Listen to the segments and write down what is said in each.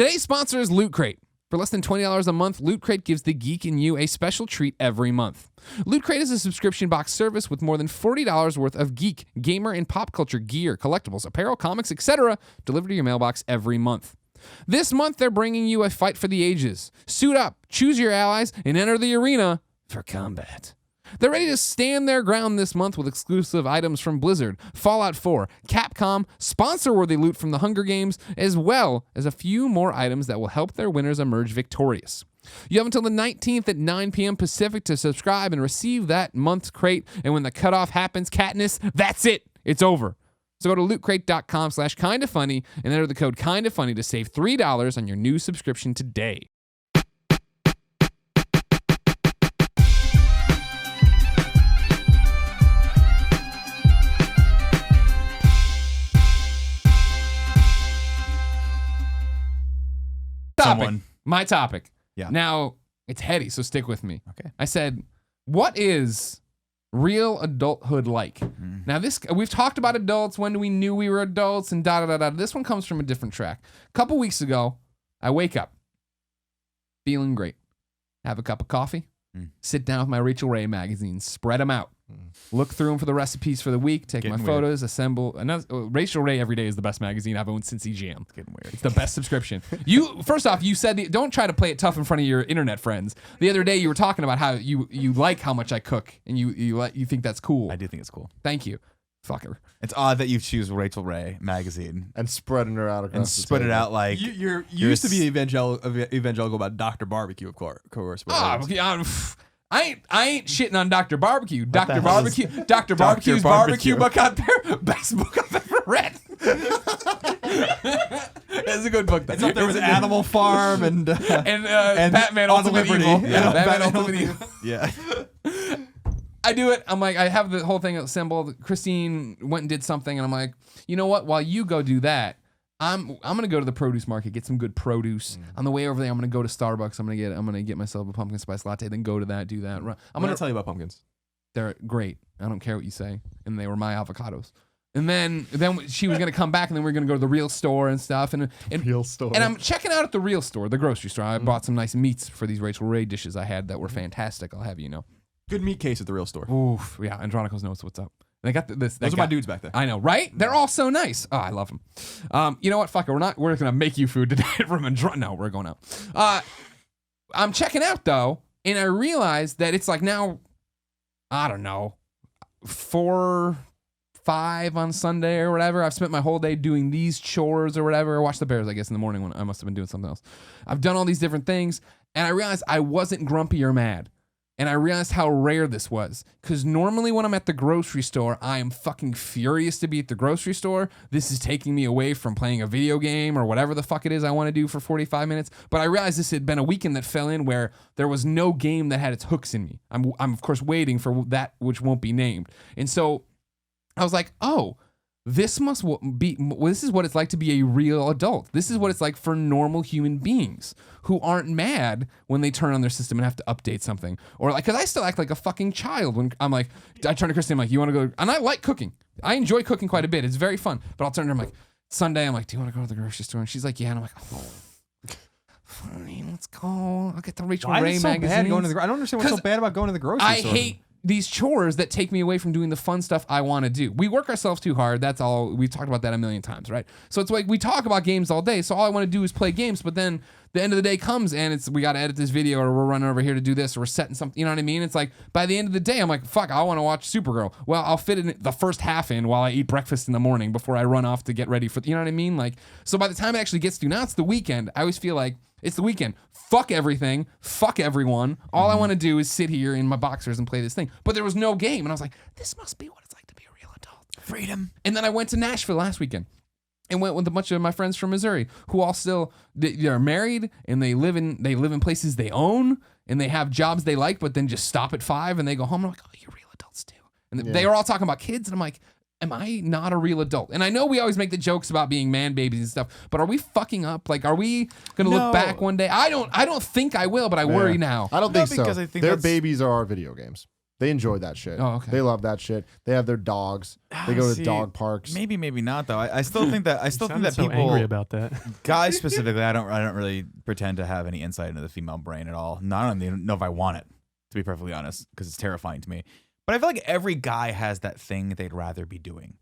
Today's sponsor is Loot Crate. For less than $20 a month, Loot Crate gives the geek in you a special treat every month. Loot Crate is a subscription box service with more than $40 worth of geek, gamer, and pop culture gear, collectibles, apparel, comics, etc. delivered to your mailbox every month. This month, they're bringing you a fight for the ages. Suit up, choose your allies, and enter the arena for combat. They're ready to stand their ground this month with exclusive items from Blizzard, Fallout 4, Capcom, sponsor-worthy loot from the Hunger Games, as well as a few more items that will help their winners emerge victorious. You have until the 19th at 9 p.m. Pacific to subscribe and receive that month's crate, and when the cutoff happens, Katniss, that's it. It's over. So go to lootcrate.com/kindafunny and enter the code kindafunny to save $3 on your new subscription today. My topic. Yeah. Now, it's heady, so stick with me. Okay. I said, what is real adulthood like? Now, we've talked about adults, when we knew we were adults, and da-da-da-da. This one comes from a different track. A couple weeks ago, I wake up, feeling great. Have a cup of coffee, sit down with my Rachel Ray magazines, spread them out. Look through them for the recipes for the week, take my photos, assemble. Rachel Ray Every Day is the best magazine I've owned since EGM. It's getting weird. It's the best subscription. First off, you said don't try to play it tough in front of your internet friends. The other day you were talking about how you like how much I cook and you think that's cool. I do think it's cool. Thank you, fucker. It's odd that you choose Rachel Ray magazine and spreading her out across and spread it out like you used to be evangelical about Dr. Barbecue, of course. I ain't shitting on Dr. Barbecue. Dr. Barbecue's Barbecue Book out there. Best book I've ever read. It's a good book. It's up there with Animal Farm and Batman Ultimate Evil. Yeah. Batman Ultimate Evil. Yeah. I do it. I'm like, I have the whole thing assembled. Christine went and did something, and I'm like, you know what? While you go do that, I'm gonna go to the produce market, get some good produce. On the way over there, I'm gonna go to Starbucks. I'm gonna get myself a pumpkin spice latte, then go to that, do that. I'm gonna tell you about pumpkins. They're great. I don't care what you say, and they were my avocados. And then she was gonna come back, and then we are gonna go to the real store and stuff. And real store. And I'm checking out at the real store, the grocery store. I bought some nice meats for these Rachel Ray dishes I had that were fantastic. I'll have you know. Good meat case at the real store. Oof, yeah. Andronicos knows what's up. They got this. Those are my dudes back there. I know, right? They're all so nice. Oh, I love them. You know what? Fuck it. We're gonna make you food today from No, we're going out. I'm checking out though, and I realized that it's like now, I don't know, 4, 5 on Sunday or whatever. I've spent my whole day doing these chores or whatever. I watched the Bears, I guess, in the morning when I must have been doing something else. I've done all these different things, and I realized I wasn't grumpy or mad. And I realized how rare this was. Because normally when I'm at the grocery store, I am fucking furious to be at the grocery store. This is taking me away from playing a video game or whatever the fuck it is I want to do for 45 minutes. But I realized this had been a weekend that fell in where there was no game that had its hooks in me. I'm of course waiting for that which won't be named. And so I was like, oh, this is what it's like to be a real adult. This is what it's like for normal human beings who aren't mad when they turn on their system and have to update something. Or like, because I still act like a fucking child when I'm like, I turn to Christine, I'm like, you want to go? And I like cooking. I enjoy cooking quite a bit. It's very fun. But I'll turn to her, I'm like, Sunday, I'm like, do you want to go to the grocery store? And she's like, yeah. And I'm like, oh, fine, let's go. I'll get the Rachel Ray magazine. I don't understand what's so bad about going to the grocery store. I hate these chores that take me away from doing the fun stuff I want to do. We work ourselves too hard. That's all. We've talked about that a million times, right? So it's like we talk about games all day. So all I want to do is play games. But then the end of the day comes and we got to edit this video, or we're running over here to do this, or we're setting something. You know what I mean? It's like by the end of the day, I'm like, fuck, I want to watch Supergirl. Well, I'll fit in the first half in while I eat breakfast in the morning before I run off to get ready for. You know what I mean? Like, so by the time it actually gets to now, it's the weekend. I always feel like it's the weekend. Fuck everything. Fuck everyone. All I want to do is sit here in my boxers and play this thing. But there was no game. And I was like, this must be what it's like to be a real adult. Freedom. And then I went to Nashville last weekend and went with a bunch of my friends from Missouri who all still, they're married and they live in places they own and they have jobs they like, but then just stop at 5 and they go home. And I'm like, oh, you're real adults too. And they were all talking about kids. And I'm like, am I not a real adult? And I know we always make the jokes about being man babies and stuff, but are we fucking up? Like, are we gonna look back one day? I don't think I will, but I worry now. I don't think so. I think their babies are our video games. They enjoy that shit. Oh, okay. They love that shit. They have their dogs. They go to See, dog parks. Maybe not though. I still think that so people, angry about that. guys specifically, I don't really pretend to have any insight into the female brain at all. I don't even know if I want it, to be perfectly honest, because it's terrifying to me. But I feel like every guy has that thing they'd rather be doing.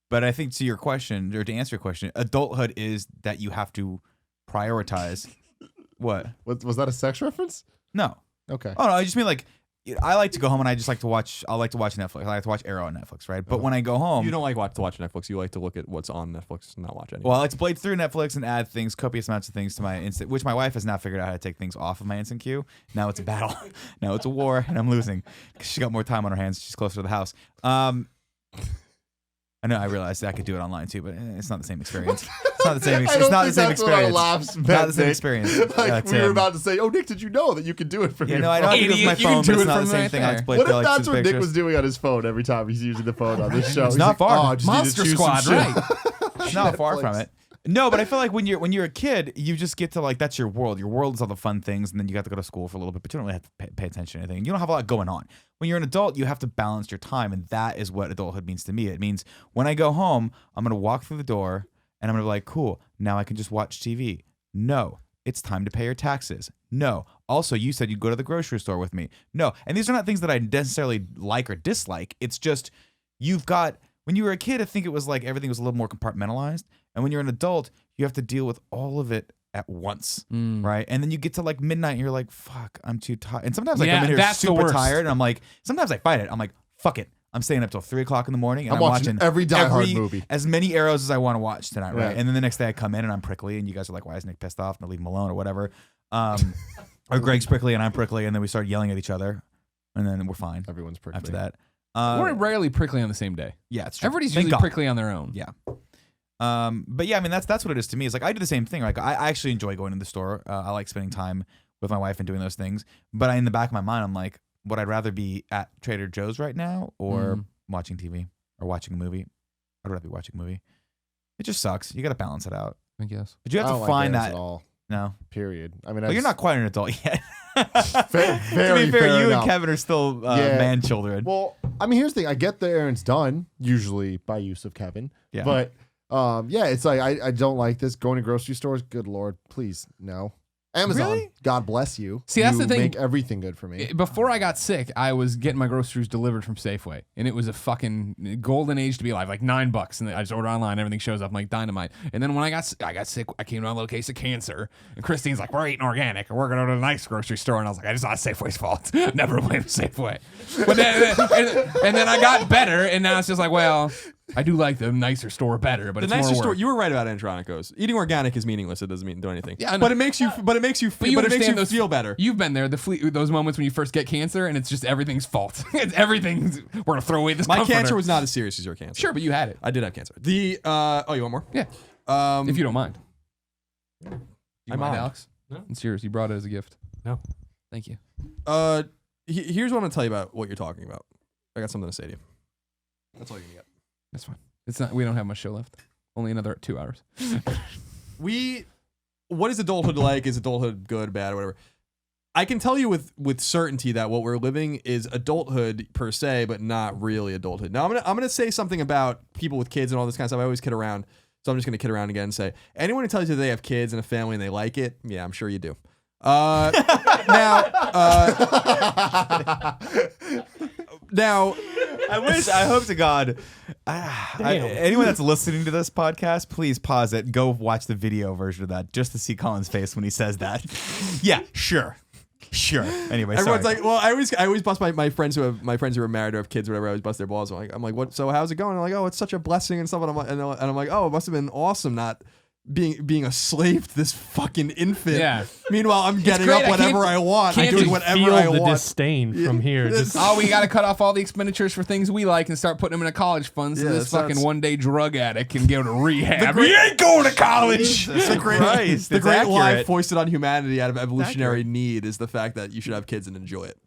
But I think to your question, or to answer your question, adulthood is that you have to prioritize. What? Was that a sex reference? No. Okay. Oh no, I just mean like I like to go home and I just like to watch. I like to watch Netflix. I like to watch Arrow on Netflix, right? But when I go home, You don't like to watch Netflix. You like to look at what's on Netflix and not watch anything. well, I like to blade through Netflix and add things, copious amounts of things to my instant, which my wife has now figured out how to take things off of my instant queue. Now it's a battle. Now it's a war, and I'm losing because she got more time on her hands. She's closer to the house. I know. I realized that I could do it online too, but it's not the same experience. It's not the same. I It's don't not think the same that's what our experience. laughs meant, Not the same Nick. experience. Like we were about to say, oh, Nick, did you know that you could do it from Yeah, your no, I don't phone? have to do it with my Idiot, you can phone, do but it's it not the from same right thing. I there. just blade What through if like that's two what Nick pictures. was doing on his phone every time he's using the phone on this show? It's He's not like, far. Oh, I just need to Monster choose some Squad, shit. right? It's not far from Netflix. it. No, but I feel like when you're a kid, you just get to like that's your world. Your world is all the fun things, and then you have to go to school for a little bit, but you don't really have to pay attention to anything. You don't have a lot going on. When you're an adult, you have to balance your time, and that is what adulthood means to me. It means when I go home, I'm gonna walk through the door, and I'm gonna be like, cool. Now I can just watch TV. No, it's time to pay your taxes. No. Also, you said you'd go to the grocery store with me. No. And these are not things that I necessarily like or dislike. It's just you've got. When you were a kid, I think it was like everything was a little more compartmentalized. And when you're an adult, you have to deal with all of it at once, right? And then you get to like midnight and you're like, fuck, I'm too tired. And sometimes I come in here that's the super worst. tired and I'm like, sometimes I fight it. I'm like, fuck it. I'm staying up till 3 o'clock in the morning and I'm watching every Die Hard movie. As many Arrows as I want to watch tonight, right? Right. And then the next day I come in and I'm prickly and you guys are like, why is Nick pissed off? And I leave him alone or whatever. Or Greg's prickly and I'm prickly and then we start yelling at each other and then we're fine Everyone's prickly. after that. We're rarely prickly on the same day. Yeah, it's true. Everybody's Thank usually God. prickly on their own. Yeah. But yeah, I mean that's what it is to me. It's like I do the same thing. Like I actually enjoy going to the store. I like spending time with my wife and doing those things. But in the back of my mind, I'm like, would I rather be at Trader Joe's right now or watching TV or watching a movie? I'd rather be watching a movie. It just sucks. You got to balance it out. I guess. But you I have don't to like find theirs that. at all. No. Period. I mean, Well, you're not quite an adult yet. Very to be fair, fair you enough. and Kevin are still Yeah. man children. Well, I mean, here's the thing. I get the errands done, usually by use of Kevin. Yeah. But, yeah, it's like, I don't like this. Going to grocery stores, good Lord, please, no. Amazon, Really? God bless you. See, that's You the thing. make everything good for me. Before I got sick, I was getting my groceries delivered from Safeway, and it was a fucking golden age to be alive, like $9, and I just order online, everything shows up, I'm like dynamite. And then when I got sick, I came down with a little case of cancer, and Christine's like, "We're eating organic, and we're going to a nice grocery store," and I was like, "It's not Safeway's fault. Never blame Safeway." But then, and then I got better, and now it's just like, well, I do like the nicer store better, but The it's nicer more store. work. You were right about Andronicos. Eating organic is meaningless. It doesn't do anything. Yeah, I know. but it makes you. But it makes you. But you understand those- feel better. You've been there, those moments when you first get cancer, and it's just everything's fault. It's everything's. We're gonna throw away this. My comforter. cancer was not as serious as your cancer. Sure, but you had it. I did have cancer. The oh, you want more? Yeah. If you don't mind. You I mind, mind. Alex? No. It's yours. You brought it as a gift. No. Thank you. Here's what I'm gonna tell you about what you're talking about. I got something to say to you. That's all you're gonna get. That's fine. It's not. We don't have much show left. Only another 2 hours. What is adulthood like? Is adulthood good, bad, whatever? I can tell you with certainty that what we're living is adulthood per se, but not really adulthood. Now I'm gonna say something about people with kids and all this kind of stuff. I always kid around, so I'm just gonna kid around again and say anyone who tells you they have kids and a family and they like it, yeah, I'm sure you do. Now, I hope to God, anyone that's listening to this podcast, please pause it. Go watch the video version of that just to see Colin's face when he says that. Yeah, sure. Anyway, everyone's sorry. like, well, I always bust my friends who are married or have kids or whatever. I always bust their balls. I'm like, what? So how's it going? And they're like, oh, it's such a blessing and stuff. And I'm like, oh, it must have been awesome not being a slave to this fucking infant. Yeah. Meanwhile, I'm getting great. up whenever I want. I'm can't doing just whatever Feel I the want. disdain from here. Just Oh, we got to cut off all the expenditures for things we like and start putting them in a college fund so Yeah, this so fucking that's- one-day drug addict can go to rehab. He ain't going to college. the great, Christ, The it's great lie accurate. foisted on humanity out of evolutionary need is the fact that you should have kids and enjoy it.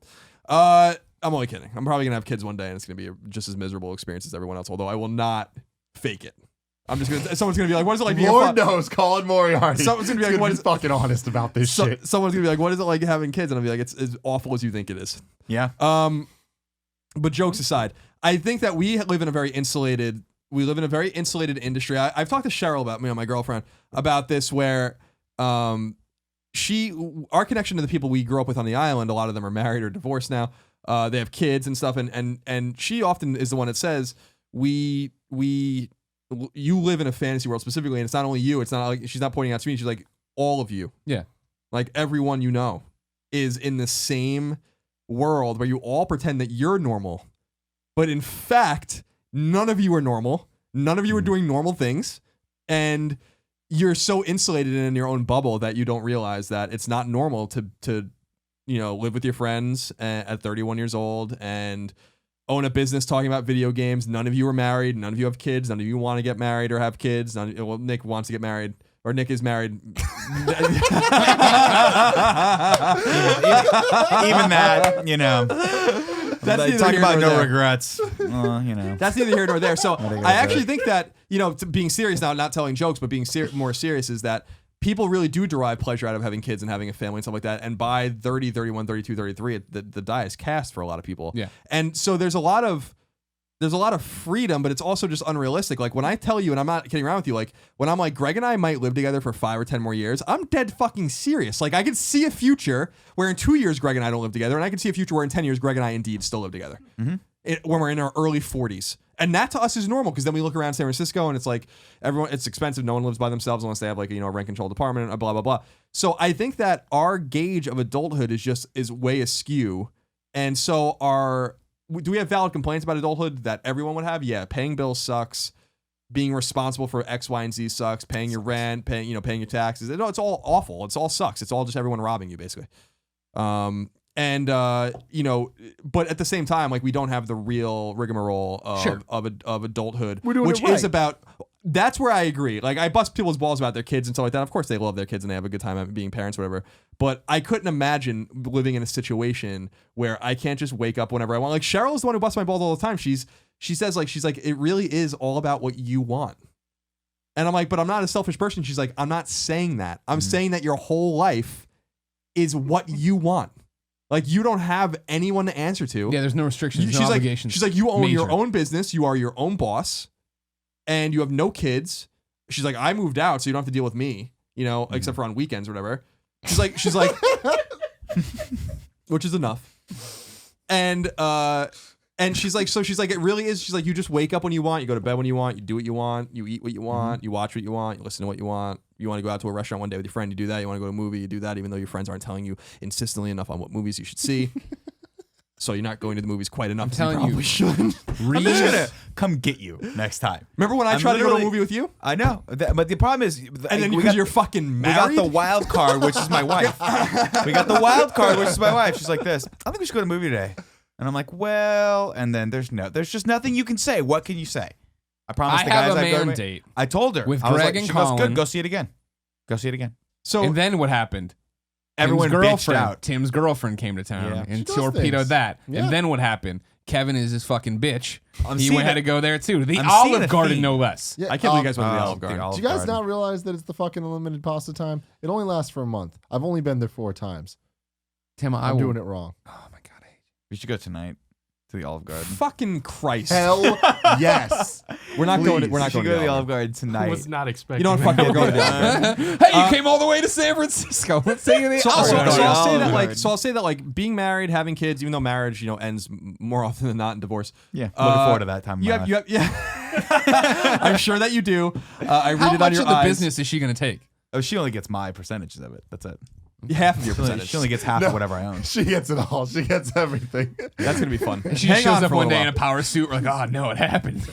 I'm only kidding. I'm probably gonna have kids one day, and it's gonna be just as miserable experience as everyone else. Although I will not fake it. I'm just gonna. Someone's gonna be like, "What is it like being a Lord fa-" knows, Colin Moriarty. Someone's gonna be like, He's what be is- fucking honest about this shit. Someone's gonna be like, "What is it like having kids?" And I'll be like, "It's as awful as you think it is." Yeah. But jokes aside, I think that we live in a very insulated industry. I've talked to Cheryl about my girlfriend about this, where our connection to the people we grew up with on the island, a lot of them are married or divorced now. They have kids and stuff, and she often is the one that says you live in a fantasy world specifically, and it's not only you. It's not like she's not pointing out to me. She's like, all of you. Yeah. Like everyone you know is in the same world where you all pretend that you're normal, but in fact, none of you are normal. None of you are doing normal things, and you're so insulated in your own bubble that you don't realize that it's not normal to live with your friends at 31 years old and own a business talking about video games. None of you are married. None of you have kids. None of you want to get married or have kids. Nick wants to get married, or Nick is married. Even that, That's like, neither talk here about nor no there. regrets. That's neither here nor there. So think I that's actually it. think that, being serious now, not telling jokes, but being more serious, is that people really do derive pleasure out of having kids and having a family and stuff like that. And by 30, 31, 32, 33, the die is cast for a lot of people. Yeah. And so there's a lot of freedom, but it's also just unrealistic. Like when I tell you, and I'm not kidding around with you, like when I'm like, Greg and I might live together for 5 or 10 more years, I'm dead fucking serious. Like I could see a future where in 2 years, Greg and I don't live together. And I can see a future where in 10 years, Greg and I indeed still live together. When we're in our early 40s. And that to us is normal, because then we look around San Francisco and it's like it's expensive. No one lives by themselves unless they have like a rent controlled apartment, blah, blah, blah. So I think that our gauge of adulthood is way askew. And so do we have valid complaints about adulthood that everyone would have? Yeah. Paying bills sucks. Being responsible for X, Y, and Z sucks. Paying your rent, paying your taxes. It's all awful. It's all sucks. It's all just everyone robbing you, basically. But at the same time, like we don't have the real rigmarole of adulthood, which is about. That's where I agree. Like I bust people's balls about their kids and stuff like that. Of course, they love their kids and they have a good time being parents, whatever. But I couldn't imagine living in a situation where I can't just wake up whenever I want. Like Cheryl is the one who busts my balls all the time. She says it really is all about what you want. And I'm like, but I'm not a selfish person. She's like, I'm not saying that. I'm saying that your whole life is what you want. Like you don't have anyone to answer to. Yeah, there's no restrictions, no she's obligations. She's like, you own your Major. own business. You are your own boss, and you have no kids. She's like, I moved out, so you don't have to deal with me, except for on weekends or whatever. She's like, which is enough. And she's like, it really is. She's like, you just wake up when you want, you go to bed when you want, you do what you want, you eat what you want, you watch what you want, you listen to what you want. You want to go out to a restaurant one day with your friend, you do that. You want to go to a movie, you do that, even though your friends aren't telling you insistently enough on what movies you should see. So you're not going to the movies quite enough. I'm telling you, should. I'm just gonna come get you next time. Remember when I tried to go to a movie with you? I know, but the problem is, And then because you're fucking married? we got the wild card, which is my wife. We got the wild card, which is my wife. She's like this. I think we should go to a movie today. And I'm like, well, and then there's just nothing you can say. What can you say? I promise the guys have a I go to mandate I told her with I was Greg like, and she goes, Colin. good, go see it again. Go see it again. So And then what happened? Everyone Tim's bitched girlfriend, out. Tim's girlfriend came to town Yeah. and She does torpedoed things. that. Yeah. And then what happened? Kevin is his fucking bitch. I'm He seeing had it. to go there too. The I'm seeing Olive a Garden, theme. no less. Yeah, I can't believe you guys went to the Olive Garden. do you guys not realize that it's the fucking unlimited pasta time? It only lasts for a month. I've only been there 4 times. Tim, I'm doing it wrong. Oh my god, I hate We should go tonight to the Olive Garden. fucking Christ. Hell yes. We're not going to We should go to the Olive Garden tonight. was not expecting You know what? Fuck it. We're going to the Olive Garden. you. Hey, you came all the way to San Francisco. Let's take you to the So, Olive so, Garden. so I'll say that Olive like Garden. so I'll say that like being married, having kids, even though marriage ends more often than not in divorce. Yeah, looking forward to that time. You have yeah. I'm sure that you do. I read How it on much your of the eyes. business is she going to take? Oh, she only gets my percentages of it. That's it. Half of your She only, percentage. she only gets half of whatever I own. She gets it all. She gets everything. That's gonna be fun. She Hang shows on up for a one little day in a while. power suit. We're like, oh no, it happened.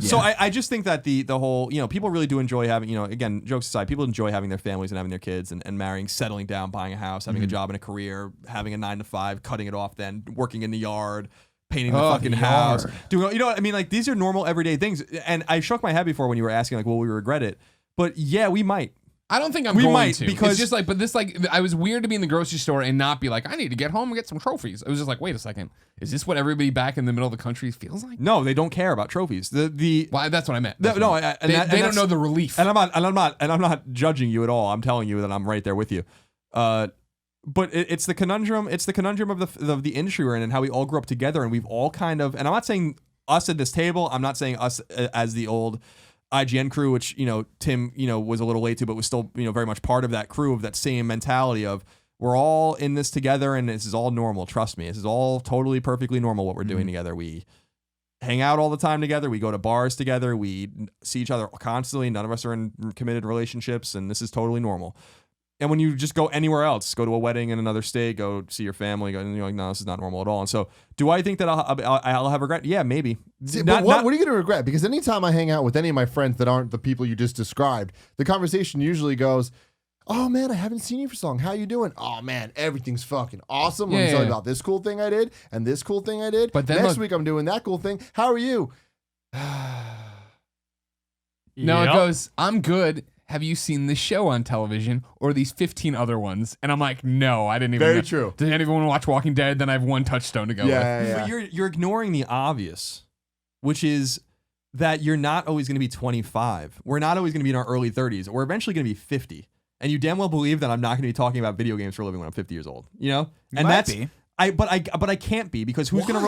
So I just think that the whole, people really do enjoy having, again, jokes aside, people enjoy having their families and having their kids and marrying, settling down, buying a house, having a job and a career, having a 9 to 5, cutting it off, then working in the yard, painting the Oh, fucking the house, yard. doing, what I mean? Like these are normal everyday things. And I shook my head before when you were asking like, will we regret it? But yeah, we might. I don't think I'm We going might, to. because- It's just like, but this I was weird to be in the grocery store and not be like, I need to get home and get some trophies. I was just like, wait a second, is this what everybody back in the middle of the country feels like? No, they don't care about trophies. Well, that's what I meant. That's No, what I meant. and They that- and don't that's- know the relief. And I'm not judging you at all. I'm telling you that I'm right there with you. but it's the conundrum. It's the conundrum of the industry we're in and how we all grew up together, and we've all kind of. And I'm not saying us at this table. I'm not saying us as the old IGN crew, which Tim was a little late to, but was still very much part of that crew, of that same mentality of we're all in this together, and this is all normal. Trust me, this is all totally perfectly normal what we're doing together. We hang out all the time together. We go to bars together. We see each other constantly. None of us are in committed relationships, and this is totally normal. And when you just go anywhere else, go to a wedding in another state, go see your family, and you're like, no, this is not normal at all. And so, do I think that I'll have regret? Yeah, maybe. See, but what are you going to regret? Because anytime I hang out with any of my friends that aren't the people you just described, the conversation usually goes, oh man, I haven't seen you for so long. How you doing? Oh man, everything's fucking awesome. Let me tell you about this cool thing I did and this cool thing I did. But then next week I'm doing that cool thing. How are you? No, it goes, I'm good. Have you seen this show on television or these 15 other ones? And I'm like, no, I didn't even Very know. true. Did anyone watch Walking Dead? Then I have one touchstone to go with. But you're ignoring the obvious, which is that you're not always going to be 25. We're not always going to be in our early 30s. We're eventually going to be 50. And you damn well believe that I'm not going to be talking about video games for a living when I'm 50 years old. And might be. But I can't be because who's gonna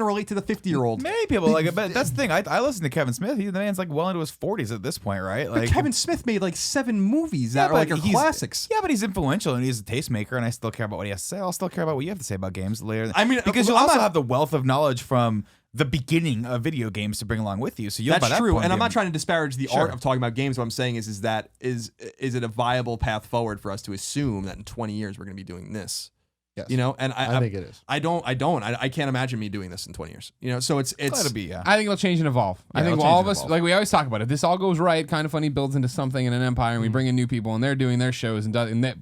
relate to the 50-year-old? Many people like it, but that's the thing. I listen to Kevin Smith. The man's like well into his 40s at this point, right? Like Kevin Smith made like 7 movies that are classics. Yeah, but he's influential and he's a tastemaker, and I still care about what he has to say. I'll still care about what you have to say about games later. I mean, because you'll also have the wealth of knowledge from the beginning of video games to bring along with you. So that's true, and I'm not trying to disparage the art of talking about games. What I'm saying is it a viable path forward for us to assume that in 20 years we're going to be doing this? Yes. And I think it is. I can't imagine me doing this in 20 years. So it's gotta be, I think it'll change and evolve. I think all of us, like we always talk about, if this all goes right, Kind of Funny builds into something in an empire, and we bring in new people, and they're doing their shows, and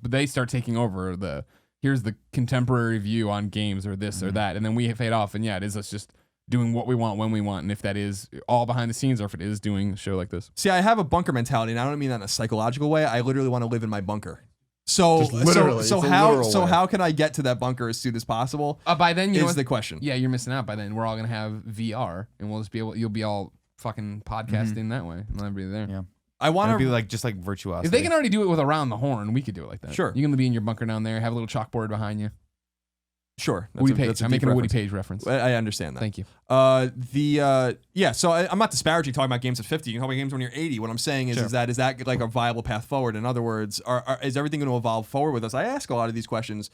they start taking over here's the contemporary view on games or this or that, and then we fade off, and it is us just doing what we want when we want, and if that is all behind the scenes or if it is doing a show like this. See, I have a bunker mentality, and I don't mean that in a psychological way. I literally want to live in my bunker. So how can I get to that bunker as soon as possible? By then, you know the question. Yeah, you're missing out. By then, we're all gonna have VR, and we'll just be able. You'll be all fucking podcasting that way, and everybody there. Yeah, I want to be like just like virtuosity. If they can already do it with Around the Horn, we could do it like that. Sure, you can be in your bunker down there, have a little chalkboard behind you. Sure. Woody Page. I'm making a Woody Page reference. I understand that. Thank you. So I'm not disparaging talking about games at 50. You can talk about games when you're 80. What I'm saying is that like a viable path forward? In other words, is everything going to evolve forward with us? I ask a lot of these questions,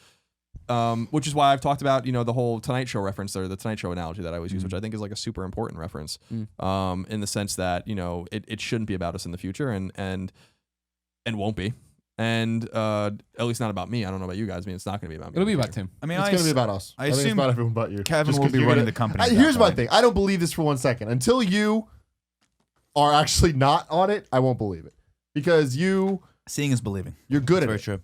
which is why I've talked about the whole Tonight Show reference or the Tonight Show analogy that I always use, which I think is like a super important reference, in the sense that it shouldn't be about us in the future and won't be. And at least not about me. I don't know about you guys. I mean, it's not going to be about me. It'll be about Tim. I mean, it's going to be about us. I think assume it's about everyone but you. Kevin will be running the company. Here's my thing. I don't believe this for 1 second. Until you are actually not on it, I won't believe it. Because seeing is believing. You're good at very it. true.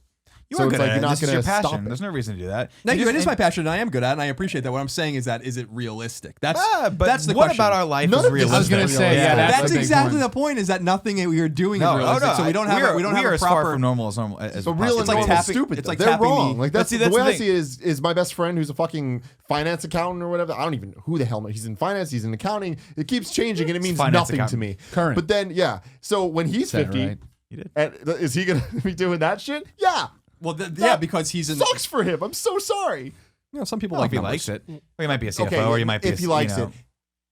You So are it's good like at you're it. not This is gonna your stop passion. it. There's no reason to do that. No, it is my passion, and I am good at it, and I appreciate that. What I'm saying is it realistic? That's but that's the what question. about our life None is of this is realistic? I was gonna say, That's the big exactly point. the point. Is that nothing we are doing is realistic? So we don't have we are a as far proper. from normal as normal. As So possible. real and It's like normal is tapping- stupid. it's though. like They're tapping wrong. me. Like that's See, the that's way the I thing. see it is my best friend who's a fucking finance accountant or whatever. I don't even know who the hell. He's in finance. He's in accounting. It keeps changing and it means Finance nothing to accountant. me. Current. But then so when he's Said it 50, right. You did. is he gonna be doing that shit? Yeah. Well, That because he's in. Sucks for him. I'm so sorry. Some people Well, like if he numbers. likes it, or he might be a CFO, Okay, or he might be if he likes it.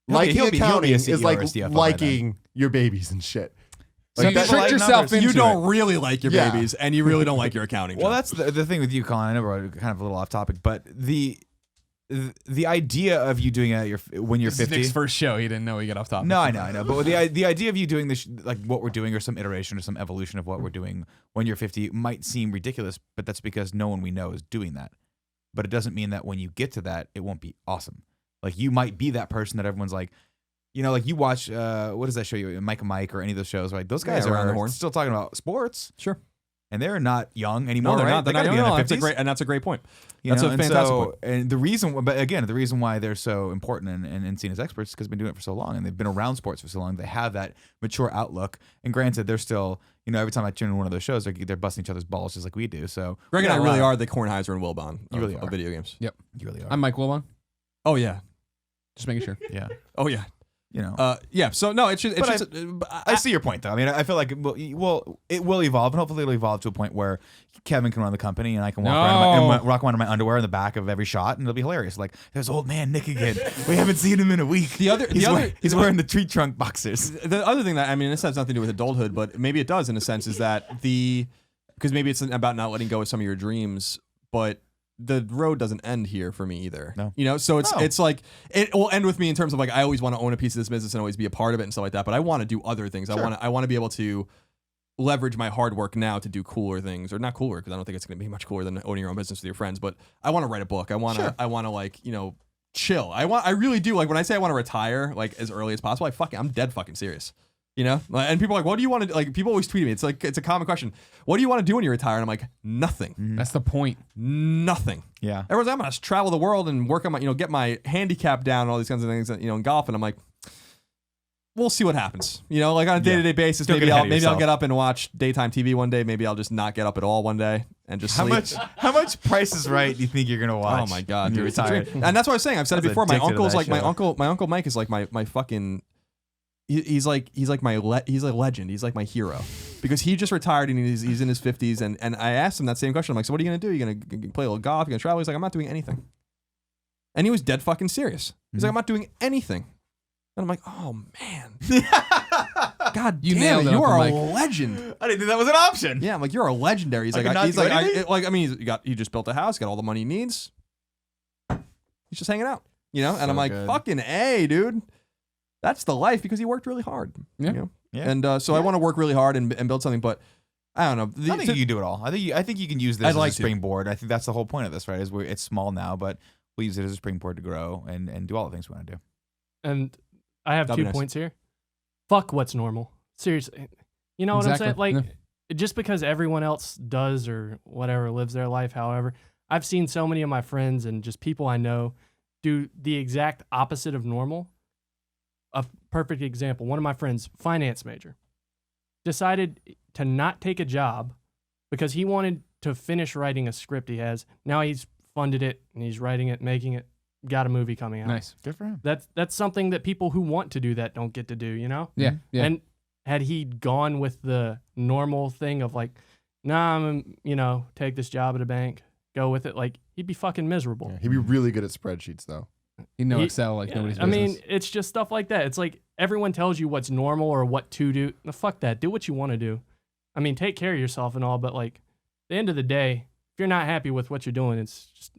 He'll Liking be a accounting CEO is or like a CFO by liking your babies and shit. So you that- tricked like yourself numbers. into You don't it. really like your Yeah. babies, and you really don't like your accounting. Well, job. that's the thing with you, Colin. I know we're kind of a little off topic, but the idea of you doing it when you're This is 50. Nick's first show. He didn't know he got off topic. No, I know. But the idea of you doing this, like what we're doing, or some iteration or some evolution of what we're doing when you're 50, might seem ridiculous, but that's because no one we know is doing that. But it doesn't mean that when you get to that, it won't be awesome. Like you might be that person that everyone's like, like you watch, what does that show you? Mike and Mike or any of those shows? Like those guys Around the are Horn. still talking about sports. Sure. And they're not young anymore. No, they're right? not. They're They not. gotta be in their That's a 50s. great, and that's a great point. You That's know, a and fantastic so, point. And the reason why they're so important and seen as experts is because they've been doing it for so long and they've been around sports for so long. They have that mature outlook. And granted, they're still, every time I tune in one of those shows, they're busting each other's balls just like we do. So Greg and I really are the Kornheiser and Wilbon You really of are. video games. Yep. you really are. I'm Mike Wilbon. Oh yeah. Just making sure. yeah. Oh yeah. You know. Yeah. So no, it's just. I see your point, though. I mean, I feel like it will evolve, and hopefully it'll evolve to a point where Kevin can run the company, and I can walk around in my underwear in the back of every shot, and it'll be hilarious. Like, there's old man Nick again. We haven't seen him in a week. He's wearing the tree trunk boxers. The other thing that, I mean, this has nothing to do with adulthood, but maybe it does in a sense, is that because maybe it's about not letting go of some of your dreams, but the road doesn't end here for me either. No. You know, so it's like it will end with me in terms of like I always want to own a piece of this business and always be a part of it and stuff like that. But I want to do other things. Sure. I want to be able to leverage my hard work now to do cooler things, or not cooler because I don't think it's going to be much cooler than owning your own business with your friends. But I want to write a book. I want to like, you know, chill. I really do. Like when I say I want to retire like as early as possible, I'm dead fucking serious. You know, and people are like, what do you want to do? Like, people always tweet me. It's like, it's a common question. What do you want to do when you retire? And I'm like, nothing. That's the point. Nothing. Yeah. Everyone's like, I'm going to travel the world and work on my, get my handicap down and all these kinds of things, in golf. And I'm like, we'll see what happens. You know, like on a day-to-day basis, maybe I'll get up and watch daytime TV one day. Maybe I'll just not get up at all one day and just sleep. How much Price is Right do you think you're gonna watch? Oh my God, dude. Retired. And that's what I was saying. I've said it before. My uncle's like, my show. uncle Mike is like my fucking, he's a legend. He's like my hero because he just retired and he's in his 50s. And I asked him that same question. I'm like, so what are you going to do? You're going to play a little golf? You're going to travel? He's like, I'm not doing anything. And he was dead fucking serious. He's like, I'm not doing anything. And I'm like, oh man. God You damn nailed it, you are a Uncle Mike. legend. I didn't think that was an option. Yeah, I'm like, you're a legendary. He's he just built a house, got all the money he needs. He's just hanging out, And So I'm like, good. fucking A, dude. That's the life because he worked really hard. Yeah. Yeah. And so I want to work really hard and build something, but I don't know. I think you can do it all. I think you can use this I'd as like a to. springboard. I think that's the whole point of this, right? It's small now, but we'll use it as a springboard to grow and do all the things we want to do. And I have That'd be 2 nice. points here. Fuck what's normal. Seriously. You know what I'm saying? Exactly. Like, just because everyone else does or whatever, lives their life, however, I've seen so many of my friends and just people I know do the exact opposite of normal. A perfect example, one of my friends, finance major, decided to not take a job because he wanted to finish writing a script he has. Now he's funded it and he's writing it, making it, got a movie coming out. Nice. Good for him. That's something that people who want to do that don't get to do, Yeah. Mm-hmm. Yeah. And had he gone with the normal thing of like, nah, I'm, take this job at a bank, go with it, like he'd be fucking miserable. Yeah, he'd be really good at spreadsheets, though. You know He- Excel like nobody's I business. mean, it's just stuff like that. It's like everyone tells you what's normal or what to do. No, fuck that. Do what you want to do. I mean, take care of yourself and all, but like at the end of the day, if you're not happy with what you're doing, it's just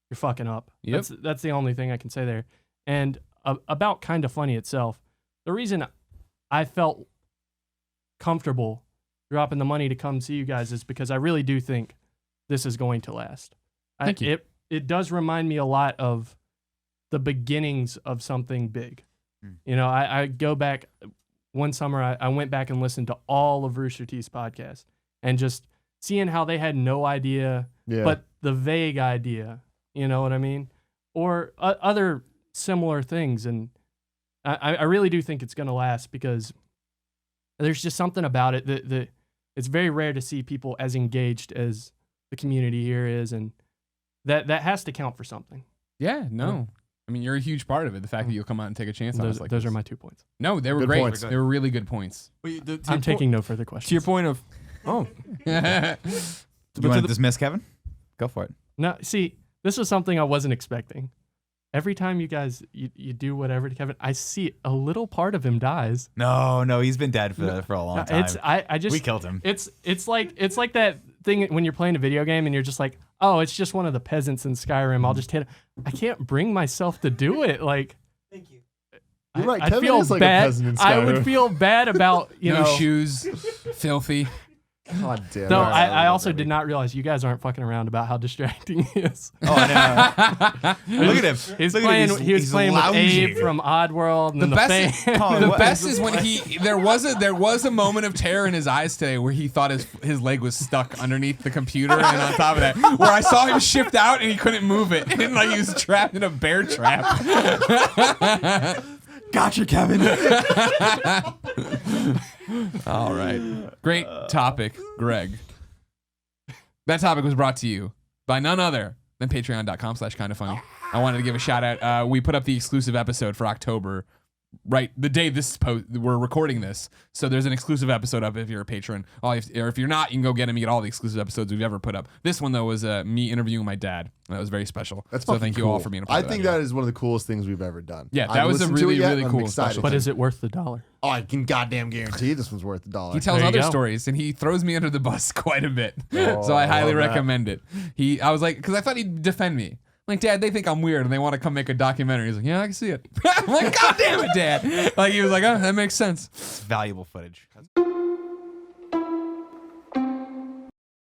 you're fucking up. Yep. That's the only thing I can say there. And about Kind of Funny itself, the reason I felt comfortable dropping the money to come see you guys is because I really do think this is going to last. Thank you. It does remind me a lot of the beginnings of something big. I go back one summer, I went back and listened to all of Rooster Teeth's podcasts and just seeing how they had no idea, Yeah. but the vague idea, you know what I mean? Or other similar things. And I really do think it's going to last because there's just something about it that it's very rare to see people as engaged as the community here is. And that has to count for something. yeah, no. I mean, you're a huge part of it. The fact that you'll come out and take a chance on us like Those this. are my 2 points. No, they were Good great. points. They were really good points. I'm taking no further questions. To your point of, Do you want to dismiss Kevin? Go for it. No, see, this was something I wasn't expecting. Every time you guys you do whatever to Kevin, I see a little part of him dies. No, he's been dead for a long time. I just We killed him. It's like that thing when you're playing a video game and you're just like, oh, it's just one of the peasants in Skyrim. I'll just hit him. I can't bring myself to do it. Like, Thank you. You're right. I Kevin feel is like bad. a peasant in I would Skyrim. feel bad about no shoes, filthy. God damn. No, All right, I also did not realize you guys aren't fucking around about how distracting he is. Oh, no. Look at him. He's Look at playing. him. He was He's playing with lounging. Abe from Oddworld. And The then best, Colin, the what- best is when there was a moment of terror in his eyes today where he thought his leg was stuck underneath the computer, and on top of that, where I saw him shift out and he couldn't move it, and like he was trapped in a bear trap. Gotcha, Kevin. All right, great topic, Greg. That topic was brought to you by none other than patreon.com/kindoffunny. I wanted to give a shout out. We put up the exclusive episode for October right the day we're recording this. So there's an exclusive episode up if you're a patron. Or if you're not, you can go get them. You get all the exclusive episodes we've ever put up. This one though was me interviewing my dad. That was very special. That's so fucking thank you cool. all for being a part I of that. think that is one of the coolest things we've ever done. Yeah, I that was a listened to it really, yet, really and I'm cool and excited. special But is it worth the $1? Oh, I can goddamn guarantee this one's worth $1. He tells There you other go. stories and he throws me under the bus quite a bit. Oh, so I highly love that. recommend it. I was like, because I thought he'd defend me. Like, Dad, they think I'm weird and they want to come make a documentary. He's like, yeah, I can see it. I'm like, God damn it, Dad. Like, he was like, oh, that makes sense. It's valuable footage.